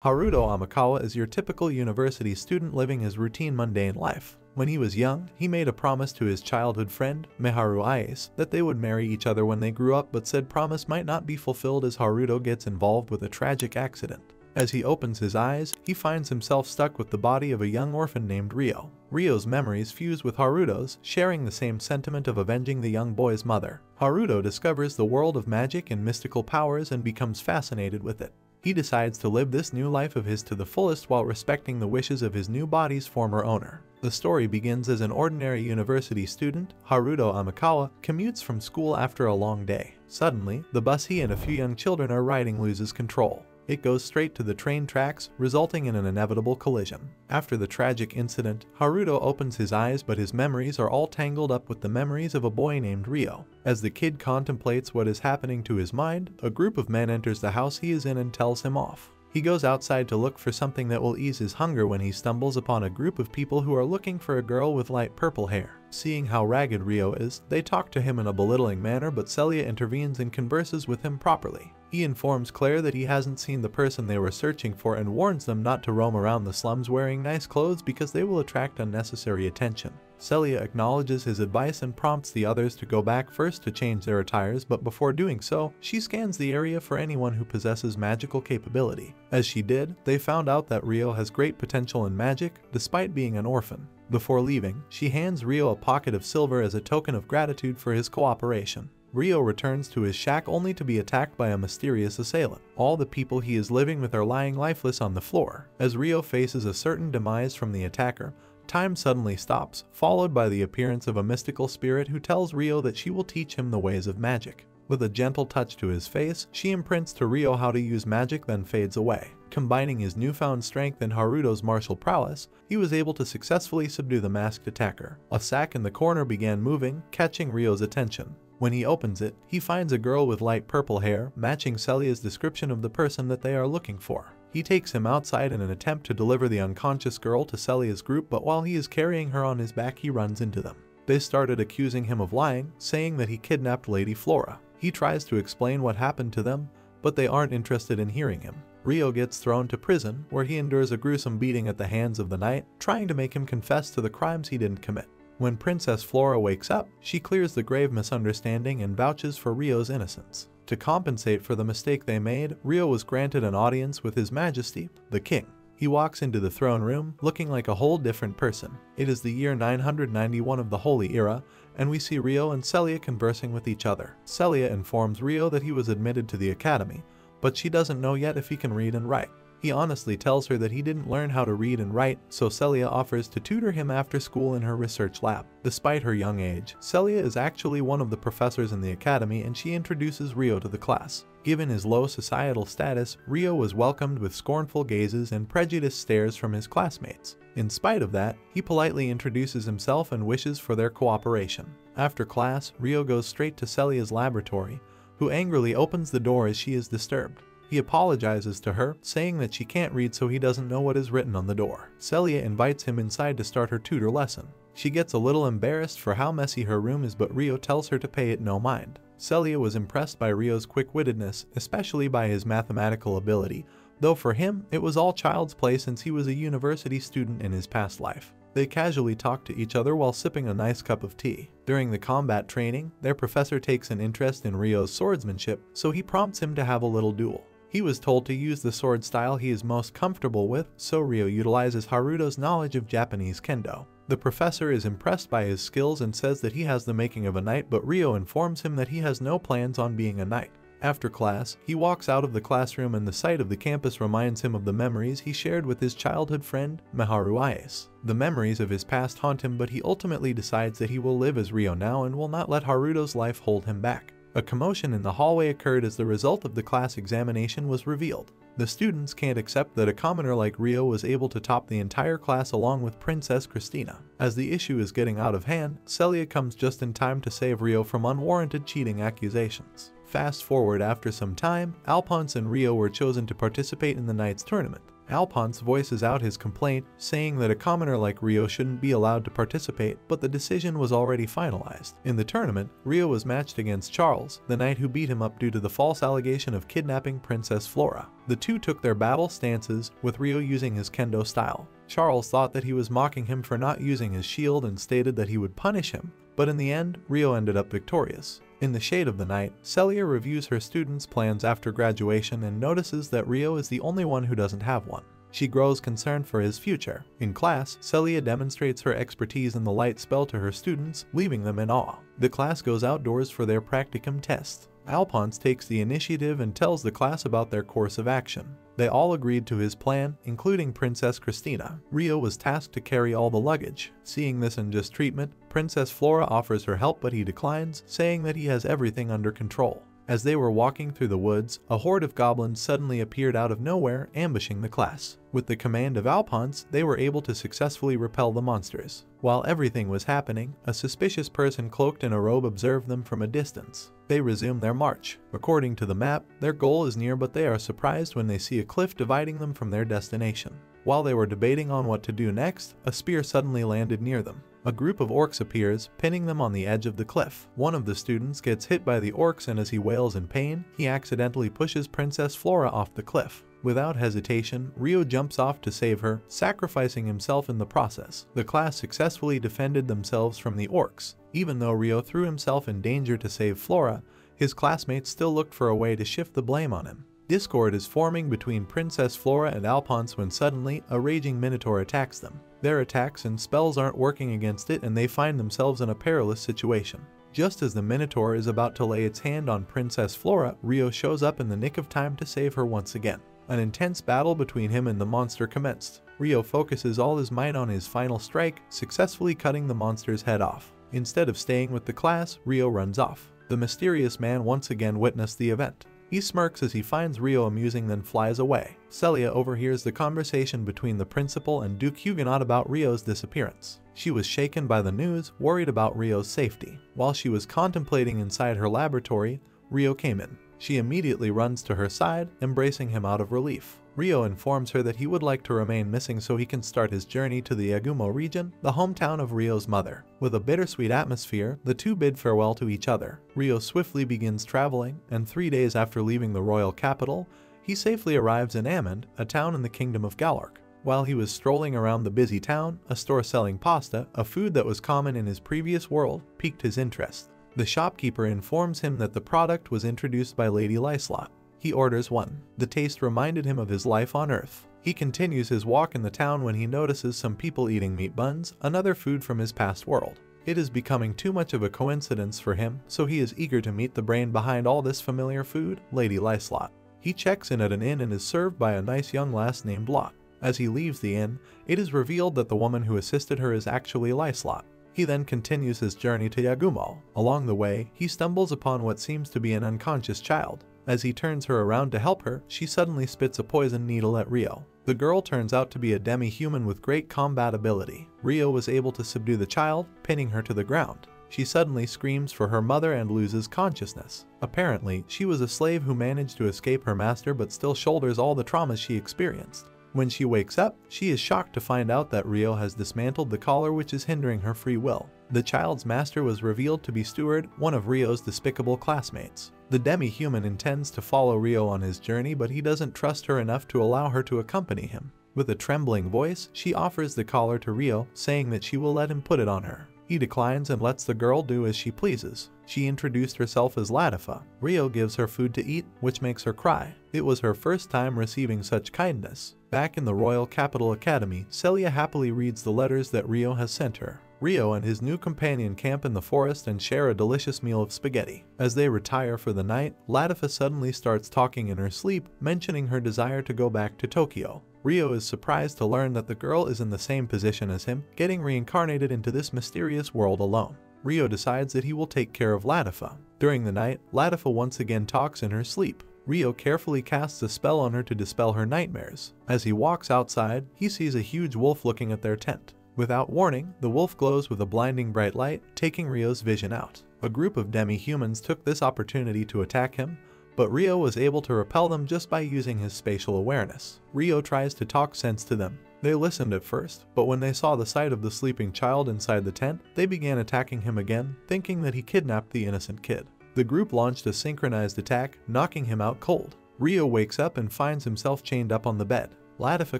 Haruto Amakawa is your typical university student living his routine mundane life. When he was young, he made a promise to his childhood friend, Isekai'd, that they would marry each other when they grew up, but said promise might not be fulfilled as Haruto gets involved with a tragic accident. As he opens his eyes, he finds himself stuck with the body of a young orphan named Ryo. Ryo's memories fuse with Haruto's, sharing the same sentiment of avenging the young boy's mother. Haruto discovers the world of magic and mystical powers and becomes fascinated with it. He decides to live this new life of his to the fullest while respecting the wishes of his new body's former owner. The story begins as an ordinary university student, Haruto Amakawa, commutes from school after a long day. Suddenly, the bus he and a few young children are riding loses control. It goes straight to the train tracks, resulting in an inevitable collision. After the tragic incident, Haruto opens his eyes, but his memories are all tangled up with the memories of a boy named Ryo. As the kid contemplates what is happening to his mind, a group of men enters the house he is in and tells him off. He goes outside to look for something that will ease his hunger when he stumbles upon a group of people who are looking for a girl with light purple hair. Seeing how ragged Ryo is, they talk to him in a belittling manner, but Celia intervenes and converses with him properly. He informs Claire that he hasn't seen the person they were searching for and warns them not to roam around the slums wearing nice clothes because they will attract unnecessary attention. Celia acknowledges his advice and prompts the others to go back first to change their attires, but before doing so, she scans the area for anyone who possesses magical capability. As she did, they found out that Ryo has great potential in magic, despite being an orphan. Before leaving, she hands Ryo a pocket of silver as a token of gratitude for his cooperation. Ryo returns to his shack only to be attacked by a mysterious assailant. All the people he is living with are lying lifeless on the floor. As Ryo faces a certain demise from the attacker, time suddenly stops, followed by the appearance of a mystical spirit who tells Ryo that she will teach him the ways of magic. With a gentle touch to his face, she imprints to Ryo how to use magic, then fades away. Combining his newfound strength and Haruto's martial prowess, he was able to successfully subdue the masked attacker. A sack in the corner began moving, catching Ryo's attention. When he opens it, he finds a girl with light purple hair, matching Celia's description of the person that they are looking for. He takes him outside in an attempt to deliver the unconscious girl to Celia's group, but while he is carrying her on his back, he runs into them. They started accusing him of lying, saying that he kidnapped Lady Flora. He tries to explain what happened to them, but they aren't interested in hearing him. Ryo gets thrown to prison, where he endures a gruesome beating at the hands of the knight, trying to make him confess to the crimes he didn't commit. When Princess Flora wakes up, she clears the grave misunderstanding and vouches for Ryo's innocence. To compensate for the mistake they made, Ryo was granted an audience with His Majesty, the King. He walks into the throne room, looking like a whole different person. It is the year 991 of the Holy Era, and we see Ryo and Celia conversing with each other. Celia informs Ryo that he was admitted to the academy, but she doesn't know yet if he can read and write. He honestly tells her that he didn't learn how to read and write, so Celia offers to tutor him after school in her research lab. Despite her young age, Celia is actually one of the professors in the academy, and she introduces Ryo to the class. Given his low societal status, Ryo was welcomed with scornful gazes and prejudiced stares from his classmates. In spite of that, he politely introduces himself and wishes for their cooperation. After class, Ryo goes straight to Celia's laboratory, who angrily opens the door as she is disturbed. He apologizes to her, saying that she can't read so he doesn't know what is written on the door. Celia invites him inside to start her tutor lesson. She gets a little embarrassed for how messy her room is, but Ryo tells her to pay it no mind. Celia was impressed by Ryo's quick-wittedness, especially by his mathematical ability, though for him, it was all child's play since he was a university student in his past life. They casually talk to each other while sipping a nice cup of tea. During the combat training, their professor takes an interest in Ryo's swordsmanship, so he prompts him to have a little duel. He was told to use the sword style he is most comfortable with, so Ryo utilizes Haruto's knowledge of Japanese kendo. The professor is impressed by his skills and says that he has the making of a knight, but Ryo informs him that he has no plans on being a knight. After class, he walks out of the classroom, and the sight of the campus reminds him of the memories he shared with his childhood friend, Haruto. The memories of his past haunt him, but he ultimately decides that he will live as Ryo now and will not let Haruto's life hold him back. A commotion in the hallway occurred as the result of the class examination was revealed. The students can't accept that a commoner like Ryo was able to top the entire class along with Princess Christina. As the issue is getting out of hand, Celia comes just in time to save Ryo from unwarranted cheating accusations. Fast forward after some time, Alphonse and Ryo were chosen to participate in the Knights tournament. Alphonse voices out his complaint, saying that a commoner like Rio shouldn't be allowed to participate, but the decision was already finalized. In the tournament, Rio was matched against Charles, the knight who beat him up due to the false allegation of kidnapping Princess Flora. The two took their battle stances, with Rio using his kendo style. Charles thought that he was mocking him for not using his shield and stated that he would punish him, but in the end, Rio ended up victorious. In the shade of the night, Celia reviews her students' plans after graduation and notices that Rio is the only one who doesn't have one. She grows concerned for his future. In class, Celia demonstrates her expertise in the light spell to her students, leaving them in awe. The class goes outdoors for their practicum test. Alphonse takes the initiative and tells the class about their course of action. They all agreed to his plan, including Princess Christina. Rio was tasked to carry all the luggage. Seeing this unjust treatment, Princess Flora offers her help, but he declines, saying that he has everything under control. As they were walking through the woods, a horde of goblins suddenly appeared out of nowhere, ambushing the class. With the command of Alphonse, they were able to successfully repel the monsters. While everything was happening, a suspicious person cloaked in a robe observed them from a distance. They resume their march. According to the map, their goal is near, but they are surprised when they see a cliff dividing them from their destination. While they were debating on what to do next, a spear suddenly landed near them. A group of orcs appears, pinning them on the edge of the cliff. One of the students gets hit by the orcs, and as he wails in pain, he accidentally pushes Princess Flora off the cliff. Without hesitation, Rio jumps off to save her, sacrificing himself in the process. The class successfully defended themselves from the orcs. Even though Rio threw himself in danger to save Flora, his classmates still looked for a way to shift the blame on him. Discord is forming between Princess Flora and Alphonse when suddenly a raging minotaur attacks them. Their attacks and spells aren't working against it, and they find themselves in a perilous situation. Just as the minotaur is about to lay its hand on Princess Flora, Rio shows up in the nick of time to save her once again. An intense battle between him and the monster commenced. Rio focuses all his might on his final strike, successfully cutting the monster's head off. Instead of staying with the class, Rio runs off. The mysterious man once again witnessed the event. He smirks as he finds Rio amusing, then flies away. Celia overhears the conversation between the principal and Duke Huguenot about Rio's disappearance. She was shaken by the news, worried about Rio's safety. While she was contemplating inside her laboratory, Rio came in. She immediately runs to her side, embracing him out of relief. Rio informs her that he would like to remain missing so he can start his journey to the Yagumo region, the hometown of Rio's mother. With a bittersweet atmosphere, the two bid farewell to each other. Rio swiftly begins traveling, and 3 days after leaving the royal capital, he safely arrives in Amand, a town in the kingdom of Galark. While he was strolling around the busy town, a store selling pasta, a food that was common in his previous world, piqued his interest. The shopkeeper informs him that the product was introduced by Lady Lyslot. He orders one. The taste reminded him of his life on Earth. He continues his walk in the town when he notices some people eating meat buns, another food from his past world. It is becoming too much of a coincidence for him, so he is eager to meet the brain behind all this familiar food, Lady Lyslot. He checks in at an inn and is served by a nice young lass named Lot. As he leaves the inn, it is revealed that the woman who assisted her is actually Lyslot. He then continues his journey to Yagumo. Along the way, he stumbles upon what seems to be an unconscious child. As he turns her around to help her, she suddenly spits a poison needle at Rio. The girl turns out to be a demi-human with great combat ability. Rio was able to subdue the child, pinning her to the ground. She suddenly screams for her mother and loses consciousness. Apparently, she was a slave who managed to escape her master but still shoulders all the traumas she experienced. When she wakes up, she is shocked to find out that Rio has dismantled the collar which is hindering her free will. The child's master was revealed to be Steward, one of Rio's despicable classmates. The demi-human intends to follow Rio on his journey, but he doesn't trust her enough to allow her to accompany him. With a trembling voice, she offers the collar to Rio, saying that she will let him put it on her. He declines and lets the girl do as she pleases. She introduced herself as Latifa. Rio gives her food to eat, which makes her cry. It was her first time receiving such kindness. Back in the Royal Capital Academy, Celia happily reads the letters that Rio has sent her. Rio and his new companion camp in the forest and share a delicious meal of spaghetti. As they retire for the night, Latifa suddenly starts talking in her sleep, mentioning her desire to go back to Tokyo. Rio is surprised to learn that the girl is in the same position as him, getting reincarnated into this mysterious world alone. Rio decides that he will take care of Latifa. During the night, Latifa once again talks in her sleep. Rio carefully casts a spell on her to dispel her nightmares. As he walks outside, he sees a huge wolf looking at their tent. Without warning, the wolf glows with a blinding bright light, taking Rio's vision out. A group of demi-humans took this opportunity to attack him, but Rio was able to repel them just by using his spatial awareness. Rio tries to talk sense to them. They listened at first, but when they saw the sight of the sleeping child inside the tent, they began attacking him again, thinking that he kidnapped the innocent kid. The group launched a synchronized attack, knocking him out cold. Rio wakes up and finds himself chained up on the bed. Latifa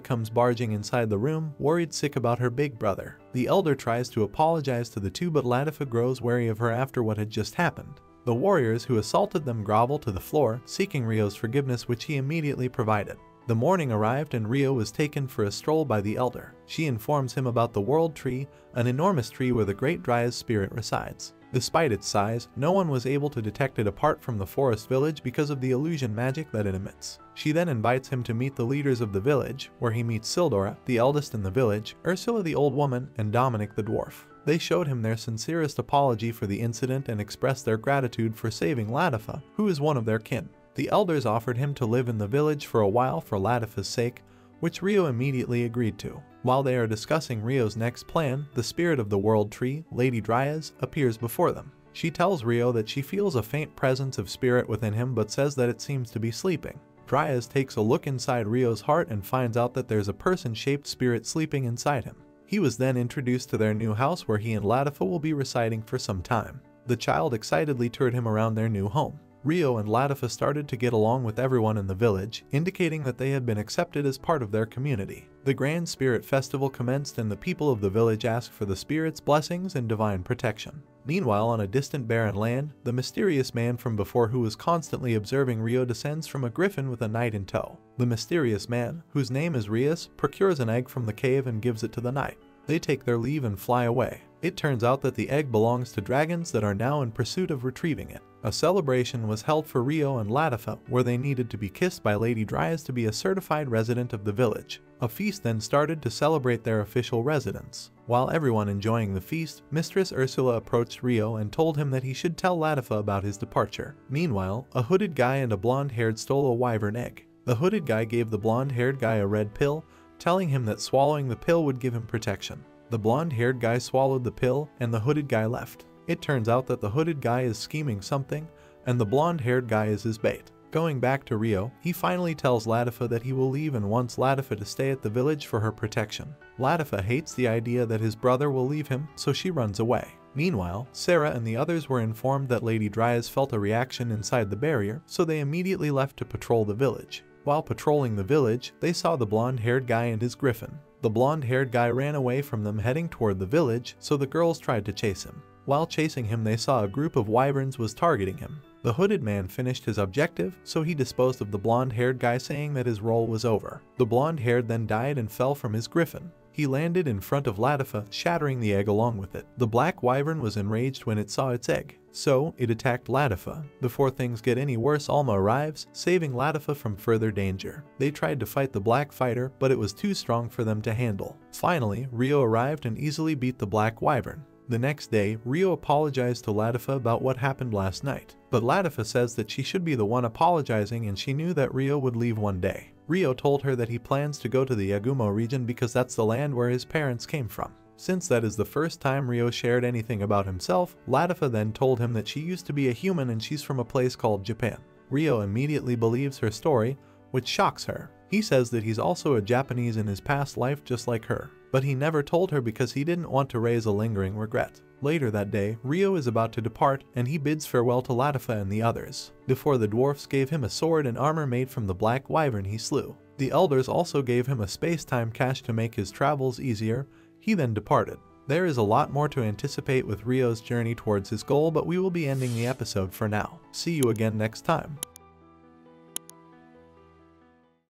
comes barging inside the room, worried sick about her big brother. The elder tries to apologize to the two, but Latifa grows wary of her after what had just happened. The warriors who assaulted them grovel to the floor, seeking Rio's forgiveness, which he immediately provided. The morning arrived and Rio was taken for a stroll by the elder. She informs him about the World Tree, an enormous tree where the Great Dryas spirit resides. Despite its size, no one was able to detect it apart from the forest village because of the illusion magic that it emits. She then invites him to meet the leaders of the village, where he meets Sildora, the eldest in the village, Ursula the old woman, and Dominic the dwarf. They showed him their sincerest apology for the incident and expressed their gratitude for saving Latifa, who is one of their kin. The elders offered him to live in the village for a while for Latifa's sake, which Rio immediately agreed to. While they are discussing Rio's next plan, the spirit of the World Tree, Lady Dryas, appears before them. She tells Rio that she feels a faint presence of spirit within him but says that it seems to be sleeping. Dryas takes a look inside Rio's heart and finds out that there's a person-shaped spirit sleeping inside him. He was then introduced to their new house where he and Latifa will be residing for some time. The child excitedly toured him around their new home. Rio and Latifa started to get along with everyone in the village, indicating that they had been accepted as part of their community. The Grand Spirit Festival commenced and the people of the village asked for the spirit's blessings and divine protection. Meanwhile, on a distant barren land, the mysterious man from before who was constantly observing Rio descends from a griffin with a knight in tow. The mysterious man, whose name is Rias, procures an egg from the cave and gives it to the knight. They take their leave and fly away. It turns out that the egg belongs to dragons that are now in pursuit of retrieving it. A celebration was held for Rio and Latifa, where they needed to be kissed by Lady Dryas to be a certified resident of the village. A feast then started to celebrate their official residence. While everyone enjoying the feast, Mistress Ursula approached Rio and told him that he should tell Latifa about his departure. Meanwhile, a hooded guy and a blonde-haired stole a wyvern egg. The hooded guy gave the blonde-haired guy a red pill, telling him that swallowing the pill would give him protection. The blonde-haired guy swallowed the pill and the hooded guy left. It turns out that the hooded guy is scheming something, and the blonde-haired guy is his bait. Going back to Rio, he finally tells Latifa that he will leave and wants Latifa to stay at the village for her protection. Latifa hates the idea that his brother will leave him, so she runs away. Meanwhile, Sarah and the others were informed that Lady Dryas felt a reaction inside the barrier, so they immediately left to patrol the village. While patrolling the village, they saw the blonde-haired guy and his griffin. The blonde-haired guy ran away from them heading toward the village, so the girls tried to chase him. While chasing him, they saw a group of wyverns was targeting him. The hooded man finished his objective, so he disposed of the blonde-haired guy, saying that his role was over. The blonde-haired then died and fell from his griffin. He landed in front of Latifa, shattering the egg along with it. The black wyvern was enraged when it saw its egg, so it attacked Latifa. Before things get any worse, Alma arrives, saving Latifa from further danger. They tried to fight the black fighter, but it was too strong for them to handle. Finally, Rio arrived and easily beat the black wyvern. The next day, Rio apologized to Latifa about what happened last night, but Latifa says that she should be the one apologizing and she knew that Rio would leave one day. Rio told her that he plans to go to the Yagumo region because that's the land where his parents came from. Since that is the first time Rio shared anything about himself, Latifa then told him that she used to be a human and she's from a place called Japan. Rio immediately believes her story, which shocks her. He says that he's also a Japanese in his past life just like her, but he never told her because he didn't want to raise a lingering regret. Later that day, Rio is about to depart and he bids farewell to Latifa and the others, before the dwarfs gave him a sword and armor made from the black wyvern he slew. The elders also gave him a space-time cache to make his travels easier. He then departed. There is a lot more to anticipate with Rio's journey towards his goal, but we will be ending the episode for now. See you again next time.